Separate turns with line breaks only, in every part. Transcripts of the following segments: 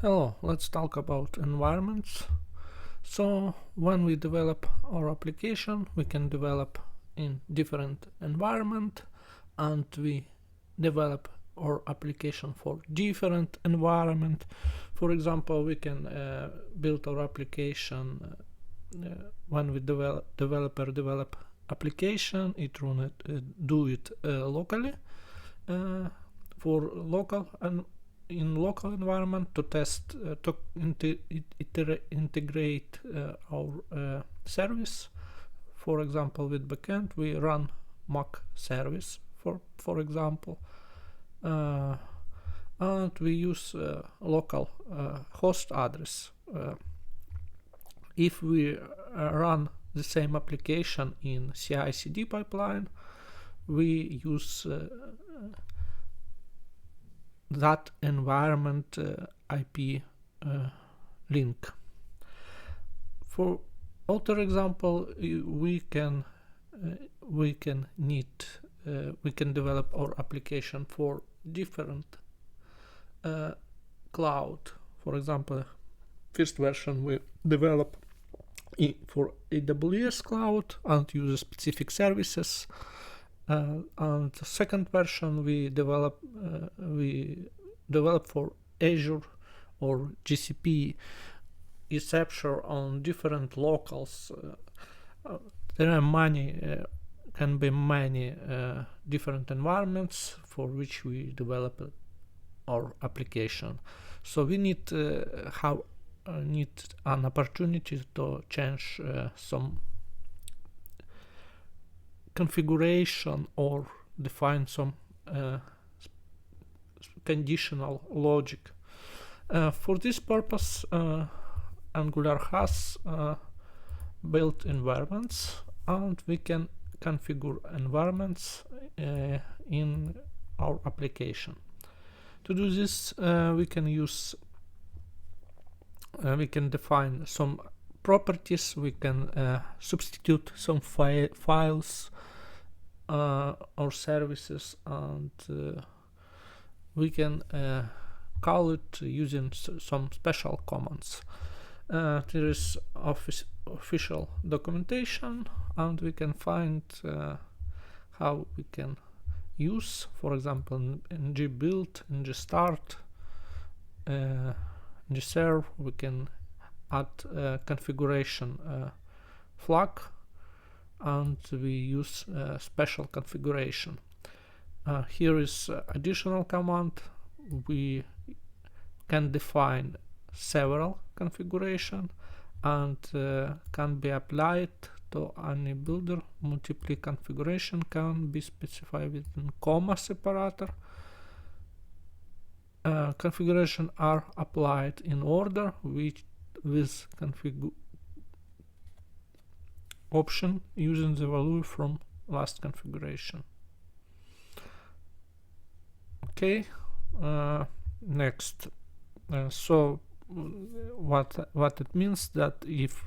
Hello, let's talk about environments. So when we develop our application, we can develop in different environment, and we develop our application for different environment. For example, we can build our application when we developer develop application, it run it do it locally for local and in local environment to test to integrate our service. For example, with backend we run mock service for example, and we use local host address. If we run the same application in CI/CD pipeline, we use that environment IP link. For other example, we can develop our application for different cloud. For example, first version we develop for AWS cloud and use specific services. And the second version we develop for Azure or GCP, except on different locals. There are can be many different environments for which we develop our application. So we need need an opportunity to change some configuration or define some conditional logic. For this purpose, Angular has built environments, and we can configure environments in our application. To do this, we can define some properties. We can substitute some files or services, and we can call it using some special commands. There is official documentation, and we can find how we can use, for example, ng-build, ng-start, ng-serve. We can add configuration flag, and we use special configuration. Here is additional command. We can define several configuration, and can be applied to any builder. Multiple configuration can be specified within comma separator. Configuration are applied in order with config option using the value from last configuration. Okay, next. So what it means that if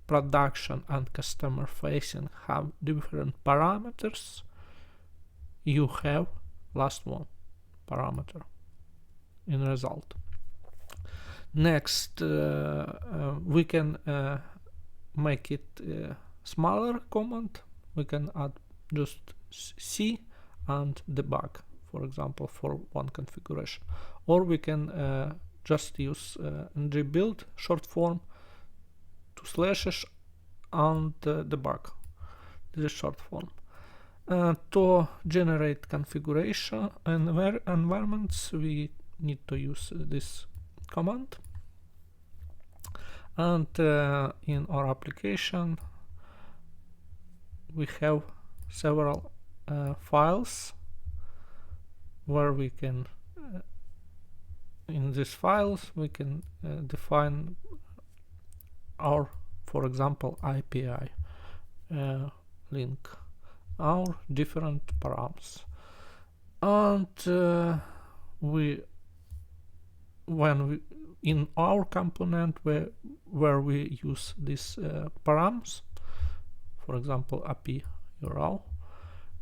production and customer facing have different parameters, you have last one parameter in result. Next, we can make it smaller command. We can add just C and debug, for example, for one configuration, or we can just use ng-build short form, 2 slashes, and debug. This is short form. To generate configuration environments, we need to use this command. And in our application, we have several files where we can in these files we can define our, for example, API link, our different params, and in our component where we use these params, for example API URL,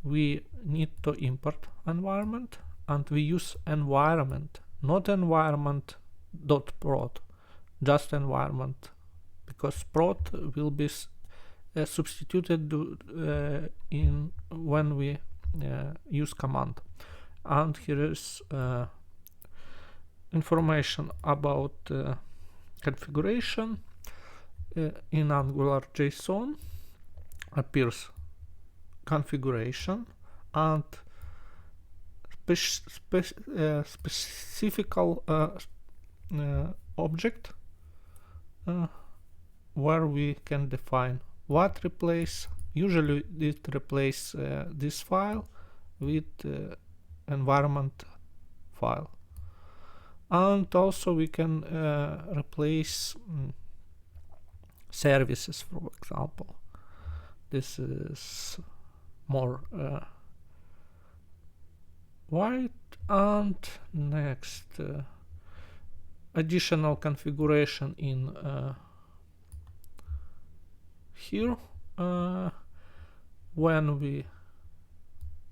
we need to import environment, and we use environment, not environment .prod, just environment, because prod will be substituted in when we use command. And here is information about configuration. In Angular JSON appears configuration and specific object where we can define what replace. Usually it replace this file with environment file, and also we can replace services, for example. This is more white. And next, additional configuration in here. When we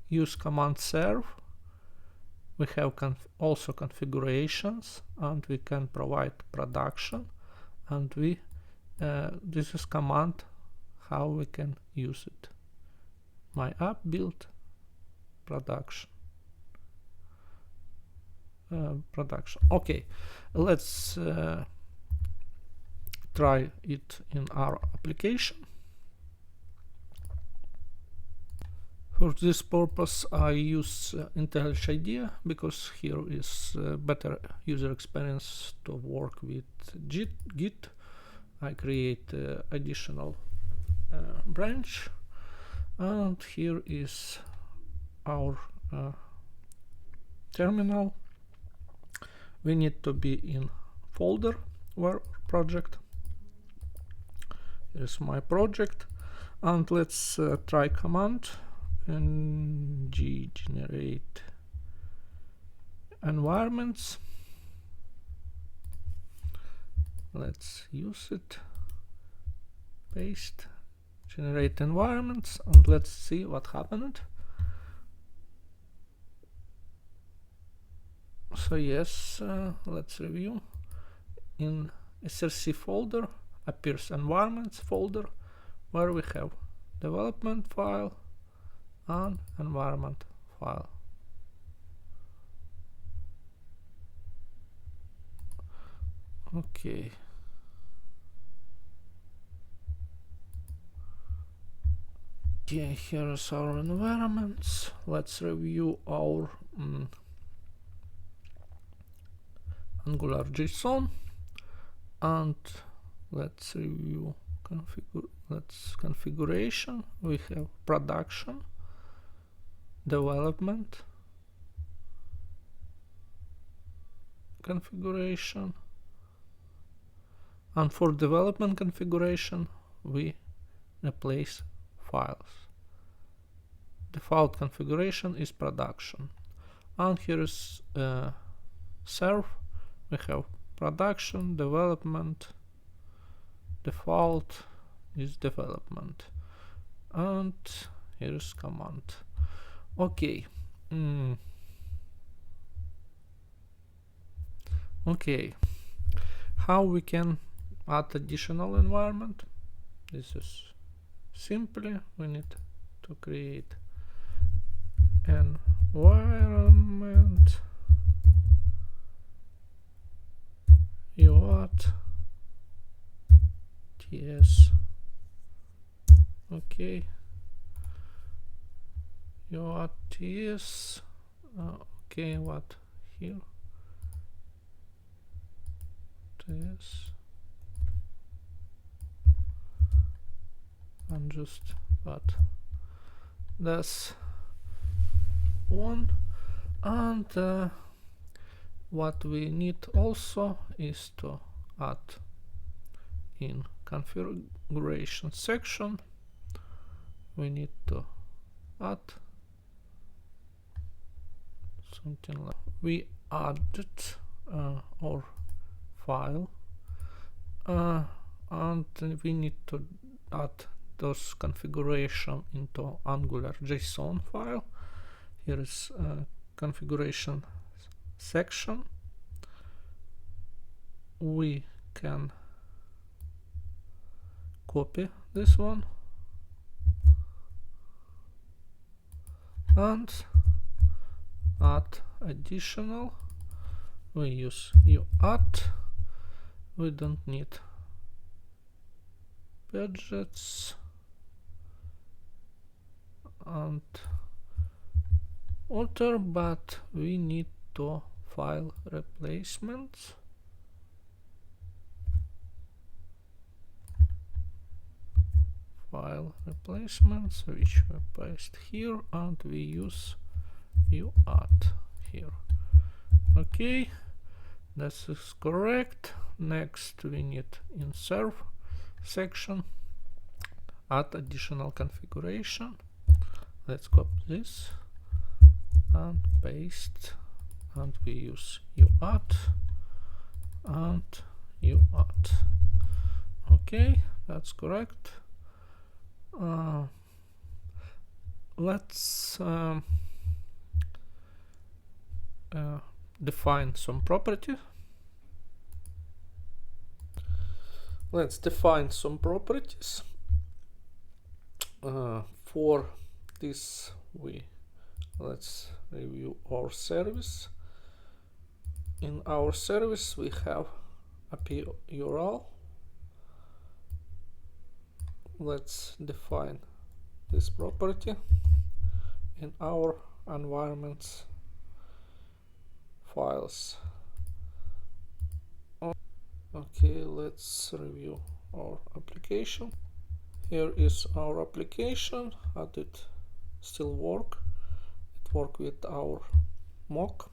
use command serve, we have also configurations, and we can provide production, and we this is command how we can use it. My app build production. Okay, let's try it in our application. For this purpose I use IntelliJ IDEA, because here is better user experience to work with Git. I create additional branch, and here is our terminal. We need to be in folder where project. Here's my project, and let's try command ng generate environments. Let's use it. Paste, generate environments, and let's see what happened. So yes, let's review. In src folder appears environments folder, where we have development file and environment file. Okay. Okay, here is our environments. Let's review our Angular JSON, and let's review configuration. We have production, development, configuration, and for development configuration we replace files. Default configuration is production, and here is serve. We have production, development, default is development, and here is command. Okay. Okay, how we can add additional environment? This is simply we need to create environment UAT TS. Okay, UAT TS. Okay, what here? TS. And just that. That's one. And what we need also is to add in configuration section. We need to add something like we added our file, and we need to add those configuration into Angular JSON file. Here is configuration section, we can copy this one and add additional. We use uadd. We don't need budgets and author, but we need to file replacements. File replacements, which we paste here, and we use uadd here. Okay, this is correct. Next, we need in serve section add additional configuration. Let's copy this and paste, and we use uadd and uadd. Okay, that's correct. Let's define some property. Let's define some properties. For this, let's review our service. In our service, we have API URL. Let's define this property in our environments files. Okay, let's review our application. Here is our application, and it still works. It works with our mock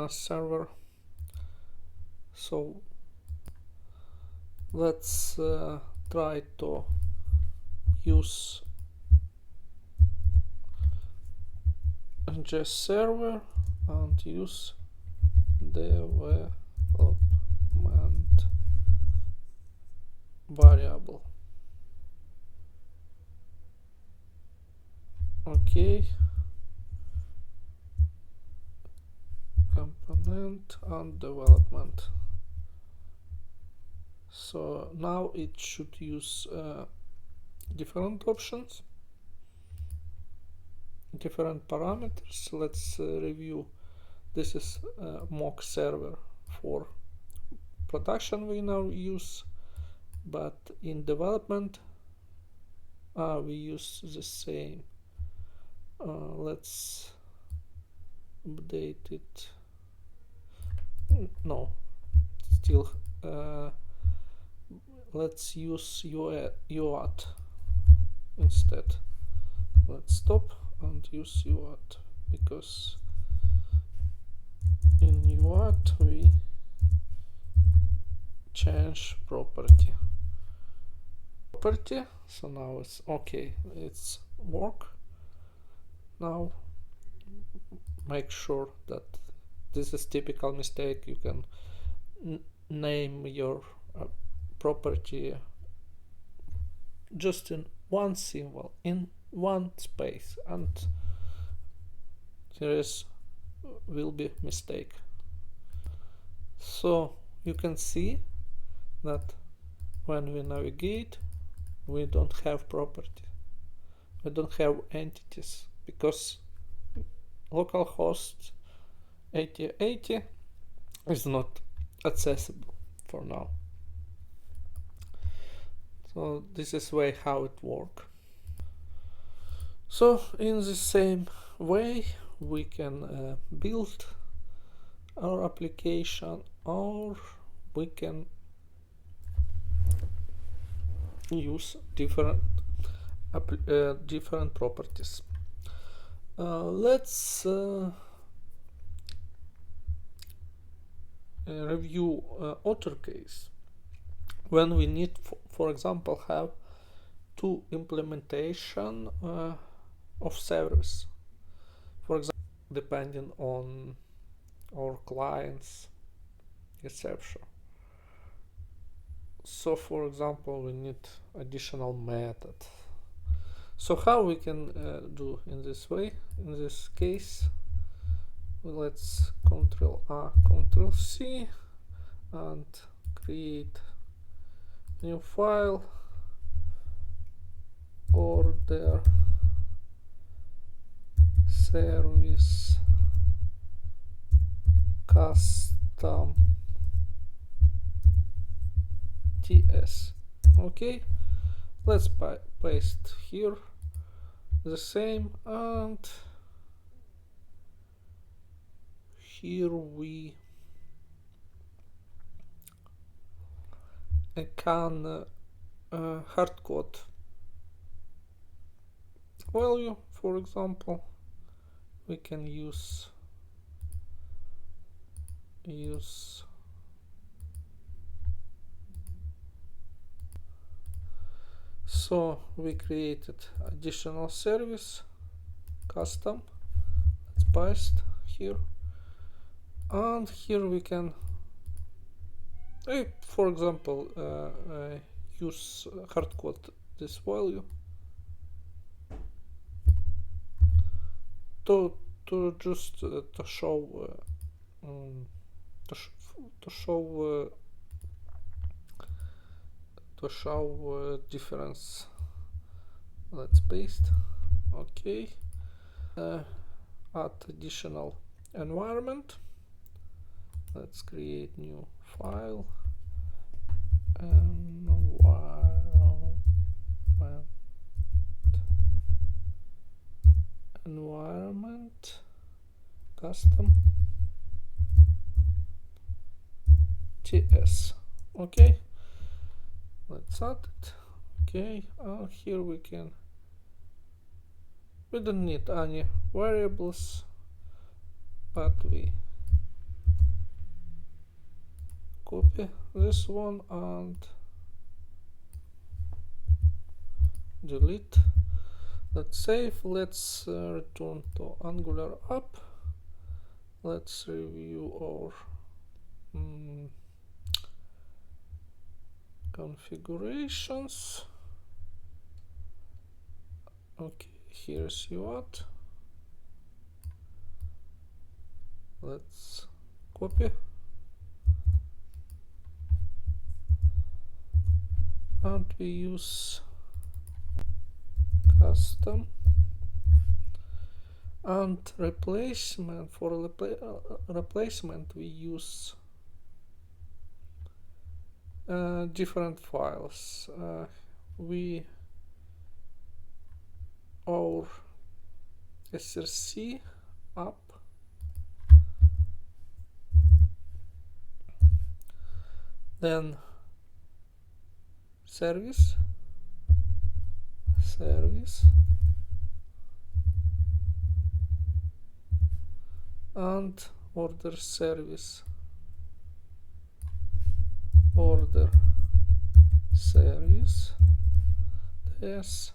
server. So let's try to use JS server and use development variable. Okay, component and development. So now it should use different options, different parameters. Let's review. This is mock server for production we now use, but in development we use the same. Let's update it. No, still let's use uadd instead. Let's stop and use uadd, because in uadd we change property. So now it's okay, it's work. Now make sure that this is typical mistake. You can name your property just in one symbol, in one space, and there will be mistake. So you can see that when we navigate, we don't have property, we don't have entities, because localhost 8080 is not accessible for now. So this is way how it works. So in the same way we can build our application, or we can use different properties. Let's review author case when we need, for example, have two implementation of service, for example, depending on our client's exception. So for example, we need additional method. So how we can do in this way? In this case, let's Ctrl A, Ctrl C and create new file, order service custom ts. Okay, let's paste here the same, and here we can hardcode value. For example, we can use so we created additional service custom. Let's paste here, and here we can for example use hardcode this value to just to show difference. Let's paste. Okay, add additional environment. Let's create new file, environment custom ts. Okay, let's add it. Okay, here we don't need any variables, but we copy this one and delete. Let's save. Let's return to Angular app. Let's review our configurations. Okay, here's UART. Let's copy and we use custom, and replacement. For replacement we use different files. Our src app, then service and order service yes,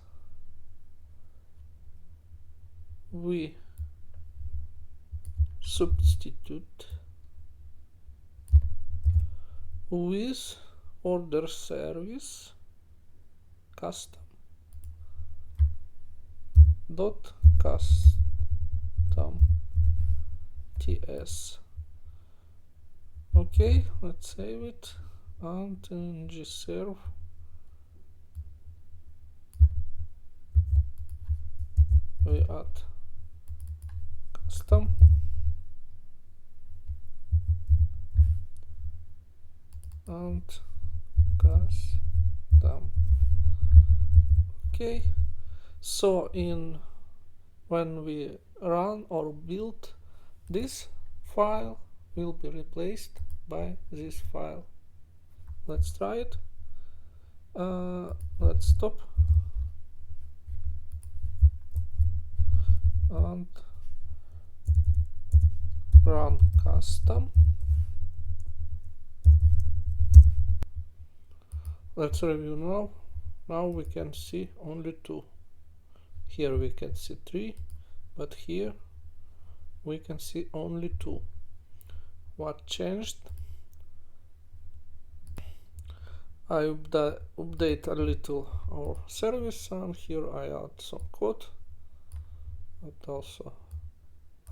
we substitute with order service custom dot custom ts. Okay, let's save it, and in gserve we add custom and custom. Okay, so when we run or build, this file will be replaced by this file. Let's try it. Let's stop and run custom. Let's review now. Now we can see only 2. Here we can see 3, but here we can see only 2. What changed? I update a little our service, and here I add some code, and also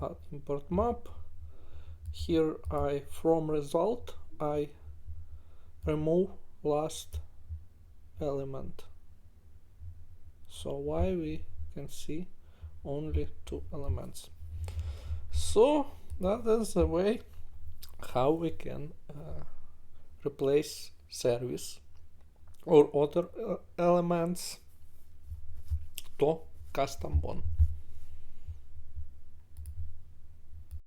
add import map. here from result I remove last element. So why we can see only 2 elements. So that is the way how we can replace service or other elements to custom one.